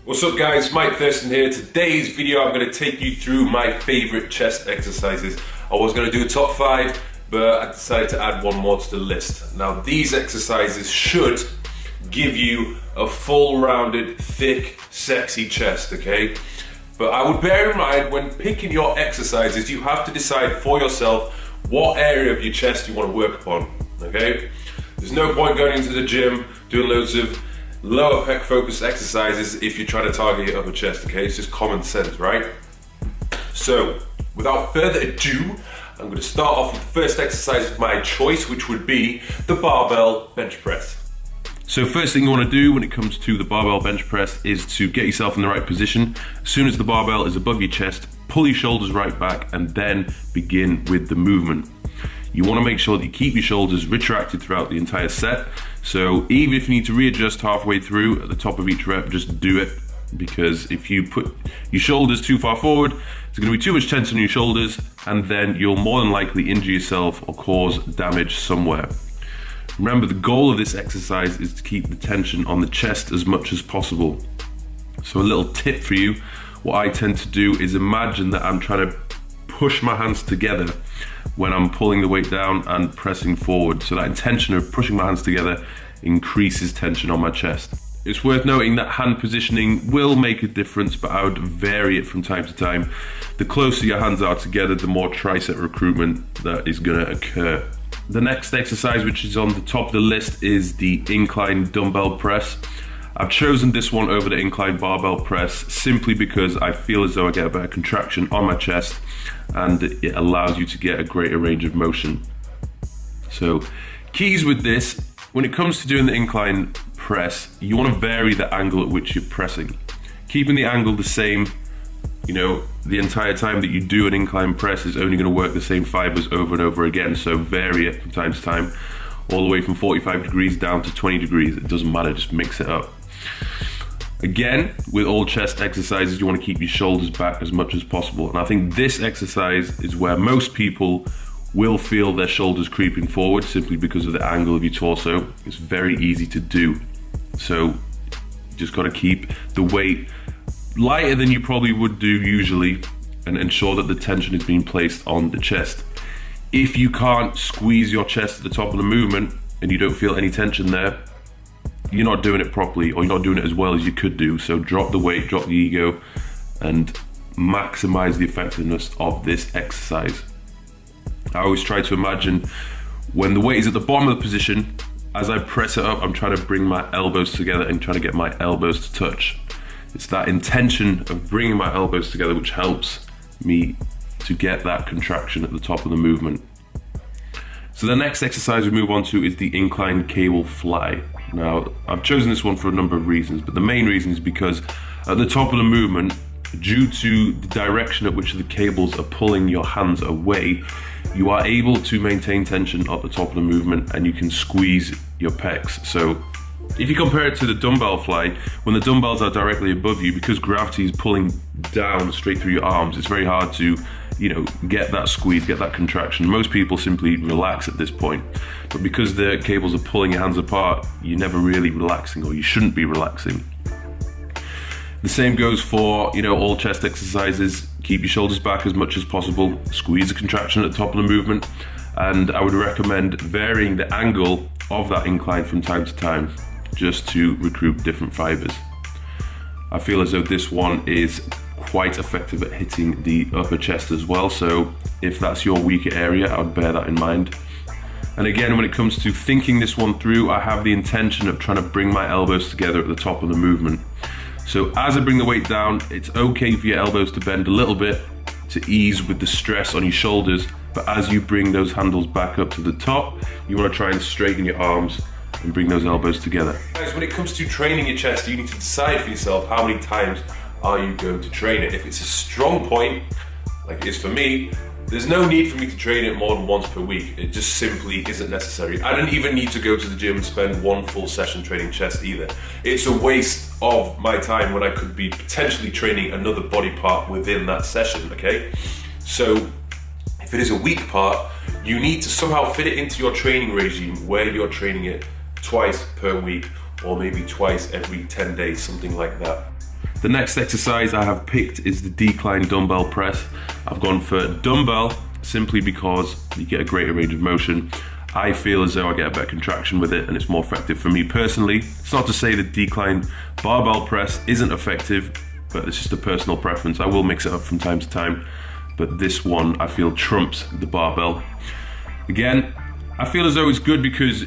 What's up guys, Mike Thurston here. Today's video I'm going to take you through my favourite chest exercises. I was going to do a top 5, but I decided to add one more to the list. Now these exercises should give you a full rounded, thick, sexy chest, okay? But I would bear in mind when picking your exercises, you have to decide for yourself what area of your chest you want to work upon, okay? There's no point going into the gym doing loads of lower pec focused exercises if you're trying to target your upper chest, okay? It's just common sense, right? So, without further ado, I'm going to start off with the first exercise of my choice, which would be the barbell bench press. So first thing you want to do when it comes to the barbell bench press is to get yourself in the right position. As soon as the barbell is above your chest, pull your shoulders right back and then begin with the movement. You want to make sure that you keep your shoulders retracted throughout the entire set. So even if you need to readjust halfway through at the top of each rep, just do it, because if you put your shoulders too far forward, there's going to be too much tension on your shoulders and then you'll more than likely injure yourself or cause damage somewhere. Remember, the goal of this exercise is to keep the tension on the chest as much as possible. So a little tip for you, what I tend to do is imagine that I'm trying to push my hands together when I'm pulling the weight down and pressing forward. So that intention of pushing my hands together increases tension on my chest. It's worth noting that hand positioning will make a difference, but I would vary it from time to time. The closer your hands are together, the more tricep recruitment that is going to occur. The next exercise, which is on the top of the list, is the incline dumbbell press. I've chosen this one over the incline barbell press simply because I feel as though I get a better contraction on my chest and it allows you to get a greater range of motion. So keys with this, when it comes to doing the incline press, you want to vary the angle at which you're pressing. Keeping the angle the same, the entire time that you do an incline press is only going to work the same fibers over and over again. So vary it from time to time, all the way from 45 degrees down to 20 degrees. It doesn't matter, just mix it up. Again, with all chest exercises, you want to keep your shoulders back as much as possible. And I think this exercise is where most people will feel their shoulders creeping forward simply because of the angle of your torso. It's very easy to do. So you just got to keep the weight lighter than you probably would do usually and ensure that the tension is being placed on the chest. If you can't squeeze your chest at the top of the movement and you don't feel any tension there, you're not doing it properly, or you're not doing it as well as you could do. So drop the weight, drop the ego, and maximize the effectiveness of this exercise. I always try to imagine when the weight is at the bottom of the position, as I press it up, I'm trying to bring my elbows together and trying to get my elbows to touch. It's that intention of bringing my elbows together which helps me to get that contraction at the top of the movement. So the next exercise we move on to is the incline cable fly. Now, I've chosen this one for a number of reasons, but the main reason is because at the top of the movement, due to the direction at which the cables are pulling your hands away, you are able to maintain tension at the top of the movement and you can squeeze your pecs. So if you compare it to the dumbbell fly, when the dumbbells are directly above you, because gravity is pulling down straight through your arms, it's very hard to get that squeeze, get that contraction. Most people simply relax at this point, but because the cables are pulling your hands apart, you're never really relaxing, or you shouldn't be relaxing. The same goes for all chest exercises. Keep your shoulders back as much as possible, squeeze the contraction at the top of the movement, and I would recommend varying the angle of that incline from time to time just to recruit different fibers. I feel as though this one is quite effective at hitting the upper chest as well, so if that's your weaker area, I would bear that in mind. And again, when it comes to thinking this one through, I have the intention of trying to bring my elbows together at the top of the movement. So as I bring the weight down, it's okay for your elbows to bend a little bit to ease with the stress on your shoulders, but as you bring those handles back up to the top, you want to try and straighten your arms and bring those elbows together. Guys, when it comes to training your chest, you need to decide for yourself how many times are you going to train it. If it's a strong point, like it is for me, there's no need for me to train it more than once per week. It just simply isn't necessary. I don't even need to go to the gym and spend one full session training chest either. It's a waste of my time when I could be potentially training another body part within that session, okay? So if it is a weak part, you need to somehow fit it into your training regime where you're training it twice per week or maybe twice every 10 days, something like that. The next exercise I have picked is the decline dumbbell press. I've gone for dumbbell simply because you get a greater range of motion. I feel as though I get a better contraction with it and it's more effective for me personally. It's not to say the decline barbell press isn't effective, but it's just a personal preference. I will mix it up from time to time, but this one I feel trumps the barbell. Again, I feel as though it's good because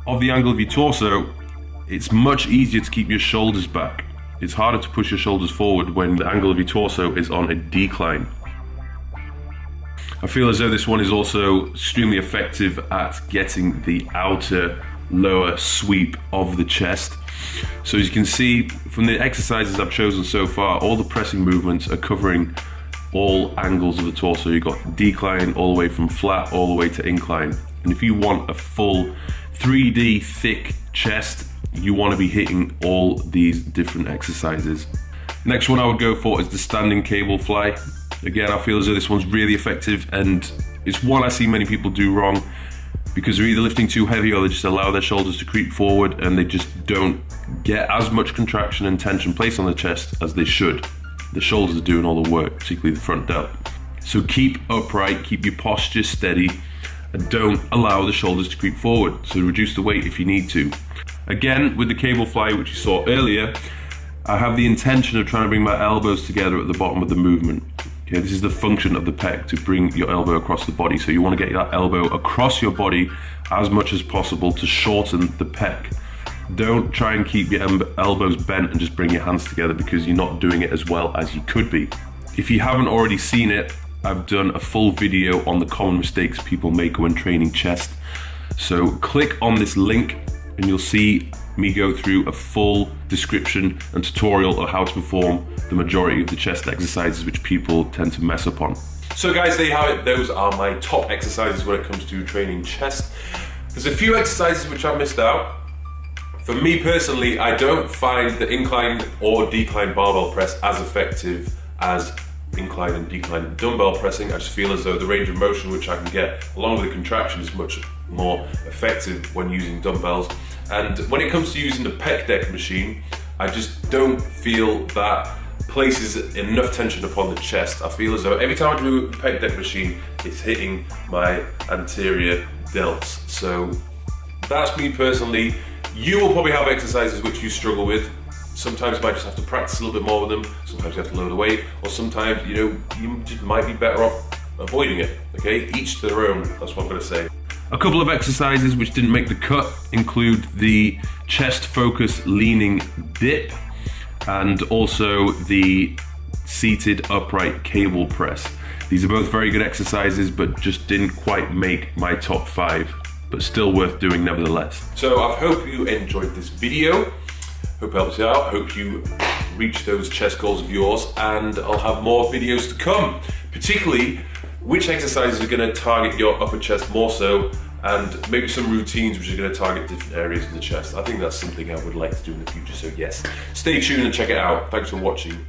of the angle of your torso. It's much easier to keep your shoulders back. It's harder to push your shoulders forward when the angle of your torso is on a decline. I feel as though this one is also extremely effective at getting the outer lower sweep of the chest. So as you can see from the exercises I've chosen so far, all the pressing movements are covering all angles of the torso. You've got decline all the way from flat all the way to incline. And if you want a full 3D thick chest, you want to be hitting all these different exercises. Next one I would go for is the standing cable fly. Again, I feel as though this one's really effective, and it's one I see many people do wrong because they're either lifting too heavy or they just allow their shoulders to creep forward and they just don't get as much contraction and tension placed on the chest as they should. The shoulders are doing all the work, particularly the front delt. So keep upright, keep your posture steady, and don't allow the shoulders to creep forward. So reduce the weight if you need to. Again, with the cable fly, which you saw earlier, I have the intention of trying to bring my elbows together at the bottom of the movement. Okay, this is the function of the pec, to bring your elbow across the body. So you want to get that elbow across your body as much as possible to shorten the pec. Don't try and keep your elbows bent and just bring your hands together because you're not doing it as well as you could be. If you haven't already seen it, I've done a full video on the common mistakes people make when training chest. So click on this link and you'll see me go through a full description and tutorial of how to perform the majority of the chest exercises which people tend to mess up on. So guys, there you have it. Those are my top exercises when it comes to training chest. There's a few exercises which I missed out. For me personally, I don't find the incline or decline barbell press as effective as incline and decline dumbbell pressing. I just feel as though the range of motion which I can get along with the contraction is much more effective when using dumbbells. And when it comes to using the pec deck machine, I just don't feel that places enough tension upon the chest. I feel as though every time I do a pec deck machine, it's hitting my anterior delts. So that's me personally. You will probably have exercises which you struggle with. Sometimes you might just have to practice a little bit more with them. Sometimes you have to lower the weight, or sometimes, you know, you just might be better off avoiding it. Okay, each to their own. That's what I'm going to say. A couple of exercises which didn't make the cut include the chest focus leaning dip and also the seated upright cable press. These are both very good exercises, but just didn't quite make my top 5, but still worth doing nevertheless. So I hope you enjoyed this video. Hope it helps you out. Hope you reach those chest goals of yours, and I'll have more videos to come, particularly which exercises are going to target your upper chest more so, and maybe some routines which are going to target different areas of the chest. I think that's something I would like to do in the future, so yes, stay tuned and check it out. Thanks for watching.